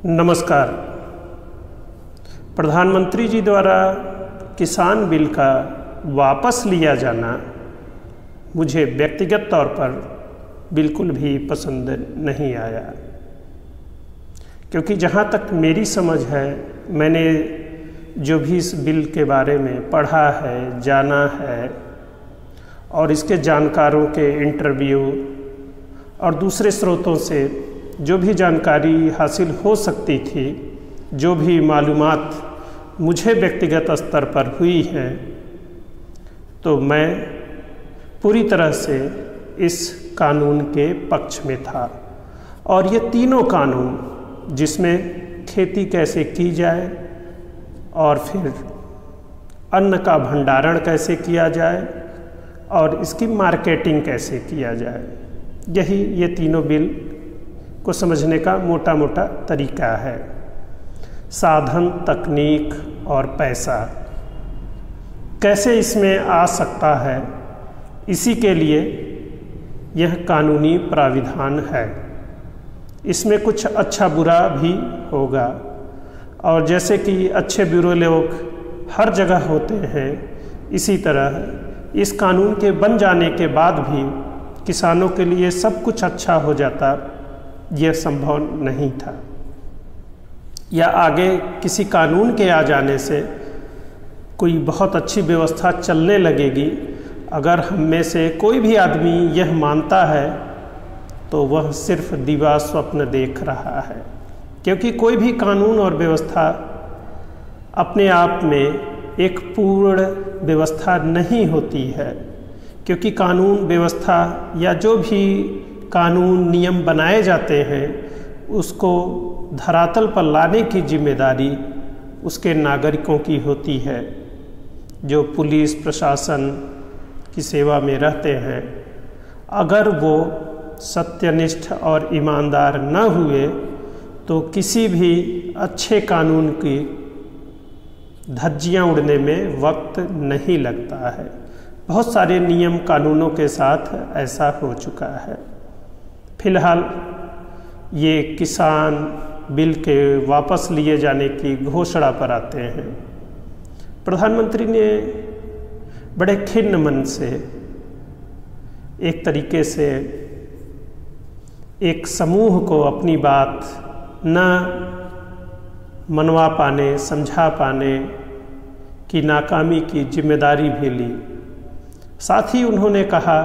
नमस्कार। प्रधानमंत्री जी द्वारा किसान बिल का वापस लिया जाना मुझे व्यक्तिगत तौर पर बिल्कुल भी पसंद नहीं आया, क्योंकि जहाँ तक मेरी समझ है, मैंने जो भी इस बिल के बारे में पढ़ा है, जाना है और इसके जानकारों के इंटरव्यू और दूसरे स्रोतों से जो भी जानकारी हासिल हो सकती थी, जो भी मालूमात मुझे व्यक्तिगत स्तर पर हुई है, तो मैं पूरी तरह से इस कानून के पक्ष में था। और ये तीनों कानून, जिसमें खेती कैसे की जाए और फिर अन्न का भंडारण कैसे किया जाए और इसकी मार्केटिंग कैसे किया जाए, यही ये तीनों बिल को समझने का मोटा मोटा तरीका है। साधन, तकनीक और पैसा कैसे इसमें आ सकता है, इसी के लिए यह कानूनी प्राविधान है। इसमें कुछ अच्छा बुरा भी होगा, और जैसे कि अच्छे बुरे लोग हर जगह होते हैं, इसी तरह इस कानून के बन जाने के बाद भी किसानों के लिए सब कुछ अच्छा हो जाता, यह संभव नहीं था। या आगे किसी कानून के आ जाने से कोई बहुत अच्छी व्यवस्था चलने लगेगी, अगर हम में से कोई भी आदमी यह मानता है तो वह सिर्फ दिवा स्वप्न देख रहा है। क्योंकि कोई भी कानून और व्यवस्था अपने आप में एक पूर्ण व्यवस्था नहीं होती है, क्योंकि कानून व्यवस्था या जो भी कानून नियम बनाए जाते हैं, उसको धरातल पर लाने की जिम्मेदारी उसके नागरिकों की होती है, जो पुलिस प्रशासन की सेवा में रहते हैं। अगर वो सत्यनिष्ठ और ईमानदार न हुए तो किसी भी अच्छे कानून की धज्जियां उड़ने में वक्त नहीं लगता है। बहुत सारे नियम कानूनों के साथ ऐसा हो चुका है। फिलहाल ये किसान बिल के वापस लिए जाने की घोषणा पर आते हैं। प्रधानमंत्री ने बड़े खिन्न मन से एक तरीके से एक समूह को अपनी बात न मनवा पाने, समझा पाने की नाकामी की जिम्मेदारी भी ली। साथ ही उन्होंने कहा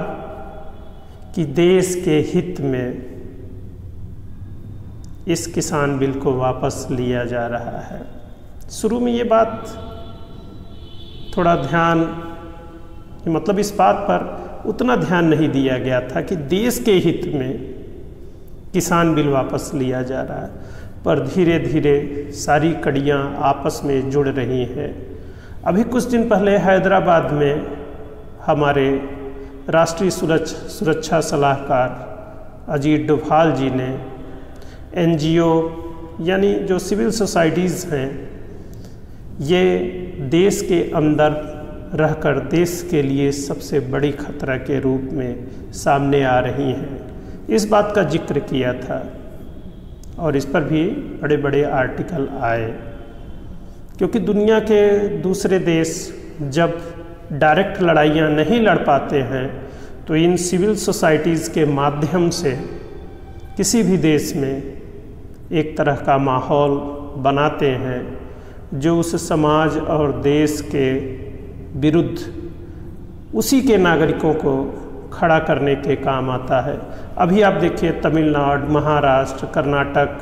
कि देश के हित में इस किसान बिल को वापस लिया जा रहा है। शुरू में ये बात थोड़ा मतलब इस बात पर उतना ध्यान नहीं दिया गया था कि देश के हित में किसान बिल वापस लिया जा रहा है, पर धीरे धीरे सारी कड़ियाँ आपस में जुड़ रही हैं। अभी कुछ दिन पहले हैदराबाद में हमारे राष्ट्रीय सुरक्षा सलाहकार अजीत डोभाल जी ने एनजीओ यानी जो सिविल सोसाइटीज़ हैं, ये देश के अंदर रहकर देश के लिए सबसे बड़ी खतरा के रूप में सामने आ रही हैं, इस बात का जिक्र किया था। और इस पर भी बड़े बड़े आर्टिकल आए, क्योंकि दुनिया के दूसरे देश जब डायरेक्ट लड़ाइयाँ नहीं लड़ पाते हैं, तो इन सिविल सोसाइटीज़ के माध्यम से किसी भी देश में एक तरह का माहौल बनाते हैं, जो उस समाज और देश के विरुद्ध उसी के नागरिकों को खड़ा करने के काम आता है। अभी आप देखिए, तमिलनाडु, महाराष्ट्र, कर्नाटक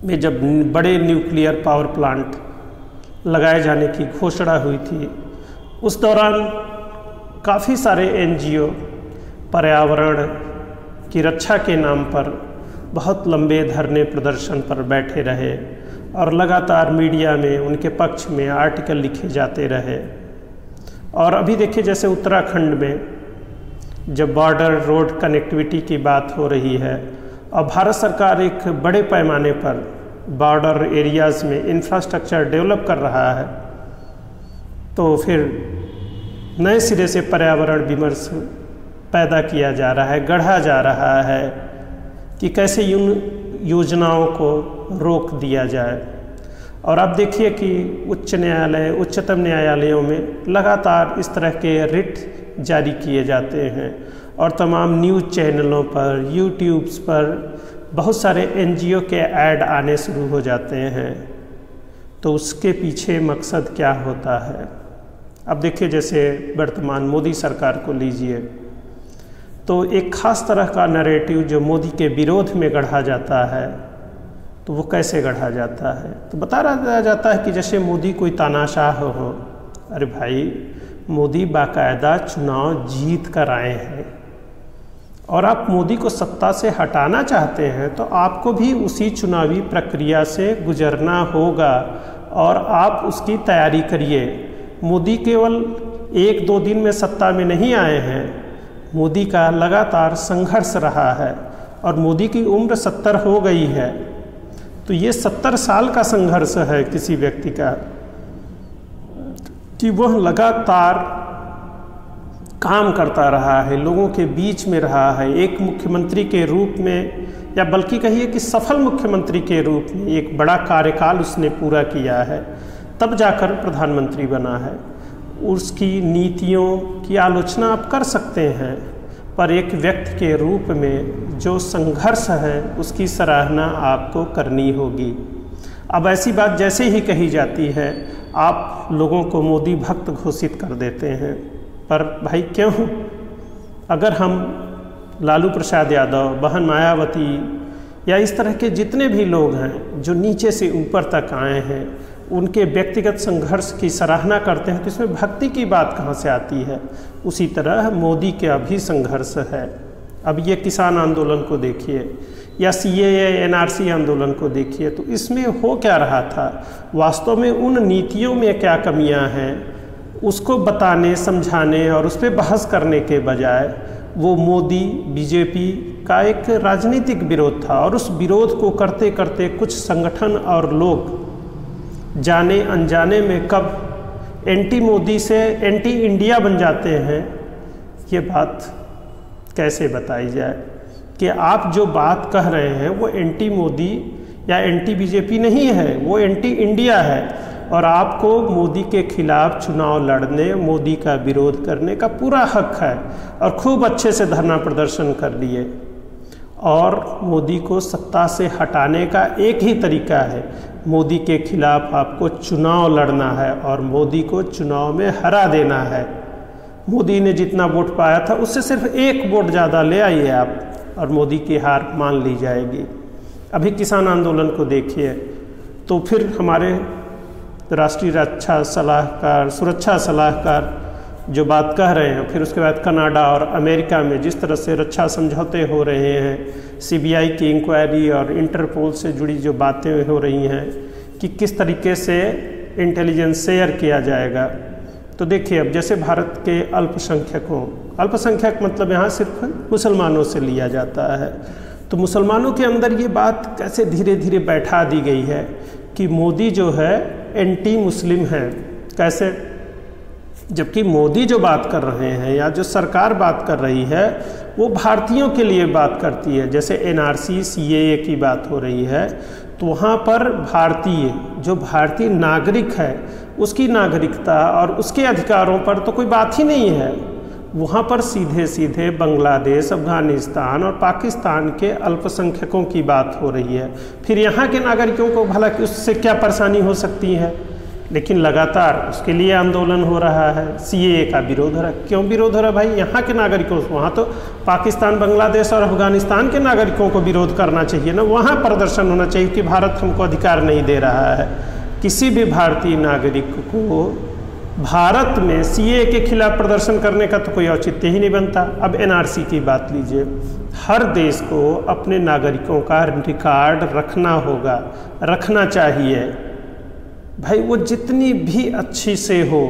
में जब बड़े न्यूक्लियर पावर प्लांट लगाए जाने की घोषणा हुई थी, उस दौरान काफ़ी सारे एनजीओ पर्यावरण की रक्षा के नाम पर बहुत लंबे धरने प्रदर्शन पर बैठे रहे और लगातार मीडिया में उनके पक्ष में आर्टिकल लिखे जाते रहे। और अभी देखिए, जैसे उत्तराखंड में जब बॉर्डर रोड कनेक्टिविटी की बात हो रही है और भारत सरकार एक बड़े पैमाने पर बॉर्डर एरियाज़ में इंफ्रास्ट्रक्चर डेवलप कर रहा है, तो फिर नए सिरे से पर्यावरण विमर्श पैदा किया जा रहा है, गढ़ा जा रहा है कि कैसे इन योजनाओं को रोक दिया जाए। और आप देखिए कि उच्च न्यायालय, उच्चतम न्यायालयों में लगातार इस तरह के रिट जारी किए जाते हैं और तमाम न्यूज़ चैनलों पर, यूट्यूब्स पर बहुत सारे NGO के ऐड आने शुरू हो जाते हैं। तो उसके पीछे मकसद क्या होता है? अब देखिए, जैसे वर्तमान मोदी सरकार को लीजिए, तो एक ख़ास तरह का नैरेटिव जो मोदी के विरोध में गढ़ा जाता है, तो वो कैसे गढ़ा जाता है? तो बताया जाता है कि जैसे मोदी कोई तानाशाह हो। अरे भाई, मोदी बाकायदा चुनाव जीत कर आए हैं और आप मोदी को सत्ता से हटाना चाहते हैं तो आपको भी उसी चुनावी प्रक्रिया से गुजरना होगा और आप उसकी तैयारी करिए। मोदी केवल 1-2 दिन में सत्ता में नहीं आए हैं, मोदी का लगातार संघर्ष रहा है और मोदी की उम्र 70 हो गई है। तो ये 70 साल का संघर्ष है किसी व्यक्ति का, कि वह लगातार काम करता रहा है, लोगों के बीच में रहा है, एक मुख्यमंत्री के रूप में, या बल्कि कहिए कि सफल मुख्यमंत्री के रूप में एक बड़ा कार्यकाल उसने पूरा किया है, तब जाकर प्रधानमंत्री बना है। उसकी नीतियों की आलोचना आप कर सकते हैं, पर एक व्यक्ति के रूप में जो संघर्ष है उसकी सराहना आपको करनी होगी। अब ऐसी बात जैसे ही कही जाती है, आप लोगों को मोदी भक्त घोषित कर देते हैं। पर भाई क्यों? अगर हम लालू प्रसाद यादव, बहन मायावती या इस तरह के जितने भी लोग हैं जो नीचे से ऊपर तक आए हैं, उनके व्यक्तिगत संघर्ष की सराहना करते हैं, तो इसमें भक्ति की बात कहाँ से आती है? उसी तरह मोदी का भी संघर्ष है। अब ये किसान आंदोलन को देखिए या CAA NRC आंदोलन को देखिए, तो इसमें हो क्या रहा था? वास्तव में उन नीतियों में क्या कमियां हैं, उसको बताने, समझाने और उस पर बहस करने के बजाय वो मोदी BJP का एक राजनीतिक विरोध था। और उस विरोध को करते करते कुछ संगठन और लोग जाने अनजाने में कब एंटी मोदी से एंटी इंडिया बन जाते हैं, ये बात कैसे बताई जाए कि आप जो बात कह रहे हैं वो एंटी मोदी या एंटी BJP नहीं है, वो एंटी इंडिया है। और आपको मोदी के खिलाफ चुनाव लड़ने, मोदी का विरोध करने का पूरा हक है और खूब अच्छे से धरना प्रदर्शन कर लिए। और मोदी को सत्ता से हटाने का एक ही तरीका है, मोदी के खिलाफ आपको चुनाव लड़ना है और मोदी को चुनाव में हरा देना है। मोदी ने जितना वोट पाया था उससे सिर्फ 1 वोट ज़्यादा ले आइए आप और मोदी की हार मान ली जाएगी। अभी किसान आंदोलन को देखिए, तो फिर हमारे राष्ट्रीय रक्षा सलाहकार, सुरक्षा सलाहकार जो बात कह रहे हैं, फिर उसके बाद कनाडा और अमेरिका में जिस तरह से रक्षा समझौते हो रहे हैं, CBI की इंक्वायरी और इंटरपोल से जुड़ी जो बातें हो रही हैं कि किस तरीके से इंटेलिजेंस शेयर किया जाएगा। तो देखिए, अब जैसे भारत के अल्पसंख्यकों, अल्पसंख्यक मतलब यहाँ सिर्फ मुसलमानों से लिया जाता है, तो मुसलमानों के अंदर ये बात कैसे धीरे धीरे बैठा दी गई है कि मोदी जो है एंटी मुस्लिम है। कैसे? जबकि मोदी जो बात कर रहे हैं या जो सरकार बात कर रही है वो भारतीयों के लिए बात करती है। जैसे NRC CAA की बात हो रही है, तो वहाँ पर भारतीय, जो भारतीय नागरिक है, उसकी नागरिकता और उसके अधिकारों पर तो कोई बात ही नहीं है। वहाँ पर सीधे सीधे बांग्लादेश, अफगानिस्तान और पाकिस्तान के अल्पसंख्यकों की बात हो रही है। फिर यहाँ के नागरिकों को भला कि उससे क्या परेशानी हो सकती है? लेकिन लगातार उसके लिए आंदोलन हो रहा है, CAA का विरोध हो रहा है। क्यों विरोध हो रहा है भाई? यहाँ के नागरिकों, वहाँ तो पाकिस्तान, बांग्लादेश और अफगानिस्तान के नागरिकों को विरोध करना चाहिए ना, वहाँ प्रदर्शन होना चाहिए कि भारत हमको अधिकार नहीं दे रहा है। किसी भी भारतीय नागरिक को भारत में CAA के खिलाफ प्रदर्शन करने का तो कोई औचित्य ही नहीं बनता। अब NRC की बात लीजिए, हर देश को अपने नागरिकों का रिकॉर्ड रखना होगा, रखना चाहिए भाई। वो जितनी भी अच्छी से हो,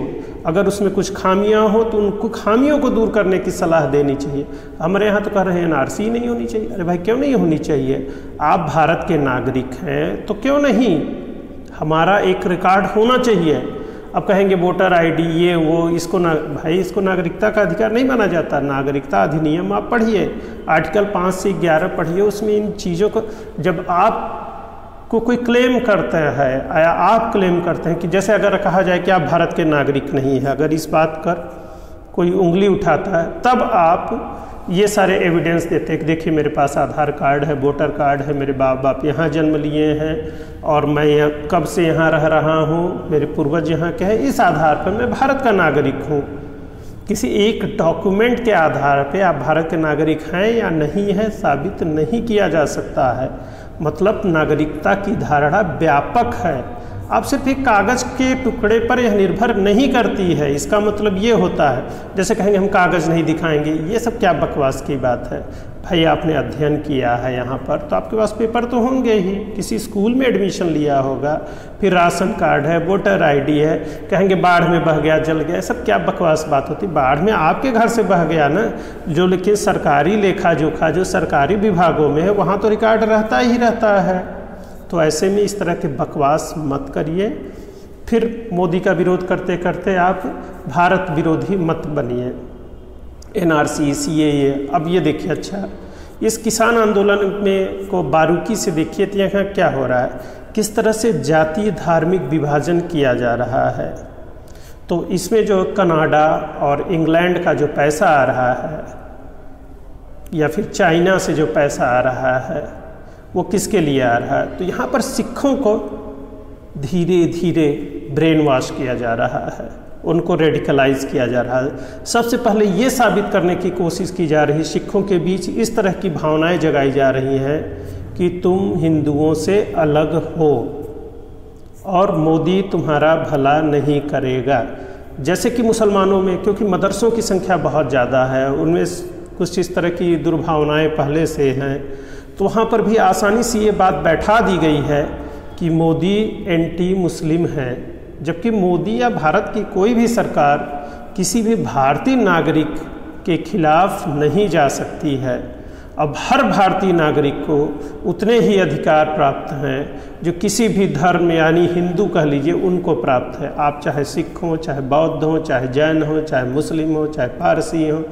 अगर उसमें कुछ खामियां हो तो उनको खामियों को दूर करने की सलाह देनी चाहिए। हमारे यहाँ तो कह रहे हैं NRC नहीं होनी चाहिए। अरे भाई क्यों नहीं होनी चाहिए? आप भारत के नागरिक हैं तो क्यों नहीं, हमारा एक रिकॉर्ड होना चाहिए। अब कहेंगे वोटर ID ये वो, इसको ना भाई, इसको नागरिकता का अधिकार नहीं माना जाता। नागरिकता अधिनियम आप पढ़िए, आर्टिकल 5 से 11 पढ़िए, उसमें इन चीज़ों को, जब आप को कोई क्लेम करता है या आप क्लेम करते हैं कि जैसे अगर कहा जाए कि आप भारत के नागरिक नहीं हैं, अगर इस बात पर कोई उंगली उठाता है तब आप ये सारे एविडेंस देते हैं कि देखिए मेरे पास आधार कार्ड है, वोटर कार्ड है, मेरे बाप बाप यहाँ जन्म लिए हैं और मैं यहाँ कब से यहाँ रह रहा हूँ, मेरे पूर्वज यहाँ के हैं, इस आधार पर मैं भारत का नागरिक हूँ। किसी एक डॉक्यूमेंट के आधार पे आप भारत के नागरिक हैं या नहीं है साबित नहीं किया जा सकता है। मतलब नागरिकता की धारणा व्यापक है, आप सिर्फ एक कागज़ के टुकड़े पर यह निर्भर नहीं करती है। इसका मतलब ये होता है जैसे कहेंगे हम कागज़ नहीं दिखाएंगे, ये सब क्या बकवास की बात है। भाई आपने अध्ययन किया है यहाँ पर तो आपके पास पेपर तो होंगे ही, किसी स्कूल में एडमिशन लिया होगा, फिर राशन कार्ड है, वोटर आईडी है, कहेंगे बाढ़ में बह गया जल गया, सब क्या बकवास बात होती। बाढ़ में आपके घर से बह गया ना, जो लेकिन सरकारी लेखा जोखा जो सरकारी विभागों में है वहाँ तो रिकॉर्ड रहता ही रहता है। तो ऐसे में इस तरह के बकवास मत करिए, फिर मोदी का विरोध करते करते आप भारत विरोधी मत बनिए। NRC CAA, अब ये देखिए अच्छा इस किसान आंदोलन में को बारीकी से देखिए तो यहाँ क्या हो रहा है, किस तरह से जातीय धार्मिक विभाजन किया जा रहा है। तो इसमें जो कनाडा और इंग्लैंड का जो पैसा आ रहा है या फिर चाइना से जो पैसा आ रहा है वो किसके लिए आ रहा है, तो यहाँ पर सिखों को धीरे धीरे ब्रेन वॉश किया जा रहा है, उनको रेडिकलाइज किया जा रहा है। सबसे पहले ये साबित करने की कोशिश की जा रही है, सिखों के बीच इस तरह की भावनाएं जगाई जा रही हैं कि तुम हिंदुओं से अलग हो और मोदी तुम्हारा भला नहीं करेगा। जैसे कि मुसलमानों में क्योंकि मदरसों की संख्या बहुत ज़्यादा है, उनमें कुछ इस तरह की दुर्भावनाएं पहले से हैं, तो वहाँ पर भी आसानी से ये बात बैठा दी गई है कि मोदी एंटी मुस्लिम है। जबकि मोदी या भारत की कोई भी सरकार किसी भी भारतीय नागरिक के खिलाफ नहीं जा सकती है। अब हर भारतीय नागरिक को उतने ही अधिकार प्राप्त हैं जो किसी भी धर्म यानी हिंदू कह लीजिए उनको प्राप्त है। आप चाहे सिख हो, चाहे बौद्ध हो, चाहे जैन हो, चाहे मुस्लिम हो, चाहे पारसी हो,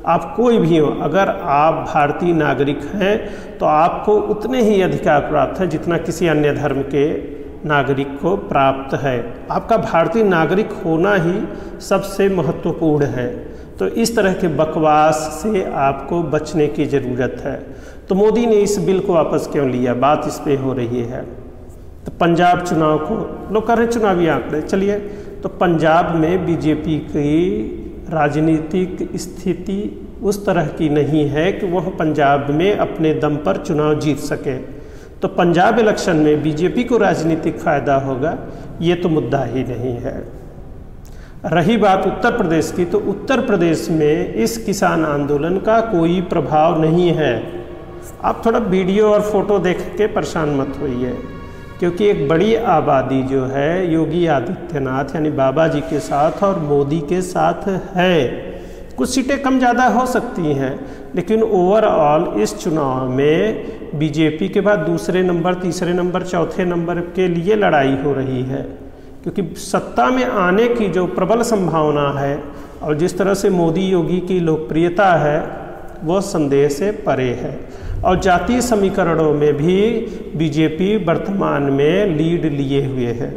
आप कोई भी हो, अगर आप भारतीय नागरिक हैं तो आपको उतने ही अधिकार प्राप्त है जितना किसी अन्य धर्म के नागरिक को प्राप्त है। आपका भारतीय नागरिक होना ही सबसे महत्वपूर्ण है। तो इस तरह के बकवास से आपको बचने की ज़रूरत है। तो मोदी ने इस बिल को वापस क्यों लिया, बात इस पे हो रही है। तो पंजाब चुनाव को लोग कर रहे हैं चुनावी आंकड़े, चलिए तो पंजाब में बीजेपी की राजनीतिक स्थिति उस तरह की नहीं है कि वह पंजाब में अपने दम पर चुनाव जीत सके। तो पंजाब इलेक्शन में बीजेपी को राजनीतिक फ़ायदा होगा ये तो मुद्दा ही नहीं है। रही बात उत्तर प्रदेश की, तो उत्तर प्रदेश में इस किसान आंदोलन का कोई प्रभाव नहीं है। आप थोड़ा वीडियो और फोटो देख के परेशान मत होइए, क्योंकि एक बड़ी आबादी जो है योगी आदित्यनाथ यानी बाबा जी के साथ और मोदी के साथ है। कुछ सीटें कम ज़्यादा हो सकती हैं, लेकिन ओवरऑल इस चुनाव में बीजेपी के बाद दूसरे नंबर, तीसरे नंबर, चौथे नंबर के लिए लड़ाई हो रही है। क्योंकि सत्ता में आने की जो प्रबल संभावना है और जिस तरह से मोदी योगी की लोकप्रियता है वो संदेह से परे है। और जातीय समीकरणों में भी बीजेपी वर्तमान में लीड लिए हुए है।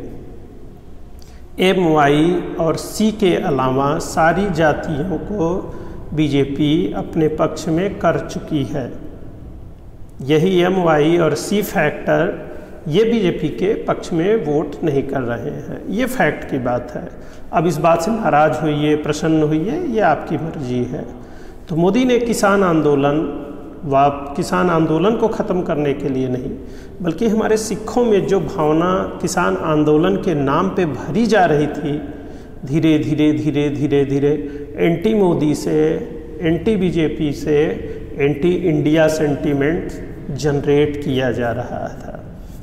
MY और C के अलावा सारी जातियों को बीजेपी अपने पक्ष में कर चुकी है। यही MY और C फैक्टर ये बीजेपी के पक्ष में वोट नहीं कर रहे हैं, ये फैक्ट की बात है। अब इस बात से नाराज़ होइए, प्रसन्न होइए, ये आपकी मर्जी है। तो मोदी ने किसान आंदोलन को ख़त्म करने के लिए नहीं, बल्कि हमारे सिखों में जो भावना किसान आंदोलन के नाम पे भरी जा रही थी, धीरे धीरे धीरे धीरे धीरे एंटी मोदी से, एंटी बीजेपी से एंटी इंडिया सेंटीमेंट जनरेट किया जा रहा था।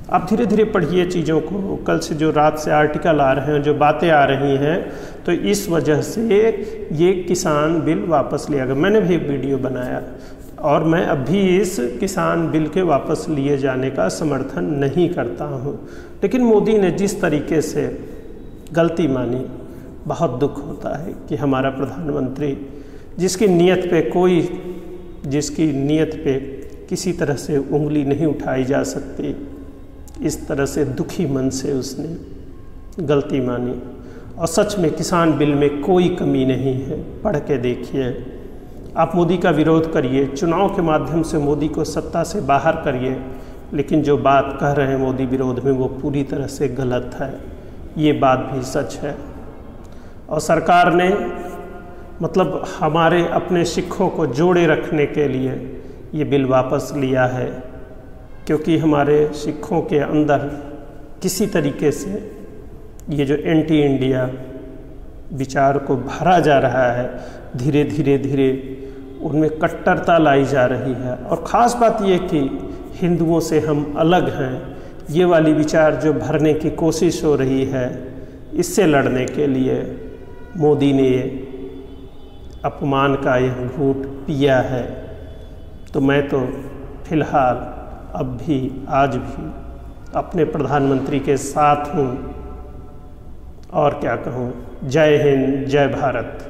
आप धीरे धीरे पढ़िए चीज़ों को। कल से जो रात से आर्टिकल आ रहे हैं, जो बातें आ रही हैं, तो इस वजह से ये किसान बिल वापस लिया गया। मैंने भी एक वीडियो बनाया और मैं अभी इस किसान बिल के वापस लिए जाने का समर्थन नहीं करता हूँ। लेकिन मोदी ने जिस तरीके से गलती मानी, बहुत दुख होता है कि हमारा प्रधानमंत्री जिसकी नीयत पे किसी तरह से उंगली नहीं उठाई जा सकती, इस तरह से दुखी मन से उसने गलती मानी। और सच में किसान बिल में कोई कमी नहीं है, पढ़ के देखिए। आप मोदी का विरोध करिए, चुनाव के माध्यम से मोदी को सत्ता से बाहर करिए, लेकिन जो बात कह रहे हैं मोदी विरोध में वो पूरी तरह से गलत है, ये बात भी सच है। और सरकार ने मतलब हमारे अपने सिखों को जोड़े रखने के लिए ये बिल वापस लिया है, क्योंकि हमारे सिखों के अंदर किसी तरीके से ये जो एंटी इंडिया विचार को भरा जा रहा है, धीरे धीरे उनमें कट्टरता लाई जा रही है। और ख़ास बात ये कि हिंदुओं से हम अलग हैं, ये वाली विचार जो भरने की कोशिश हो रही है, इससे लड़ने के लिए मोदी ने अपमान का यह घूंट पिया है। तो मैं तो फिलहाल अब भी आज भी अपने प्रधानमंत्री के साथ हूँ, और क्या कहूँ। जय हिंद, जय भारत।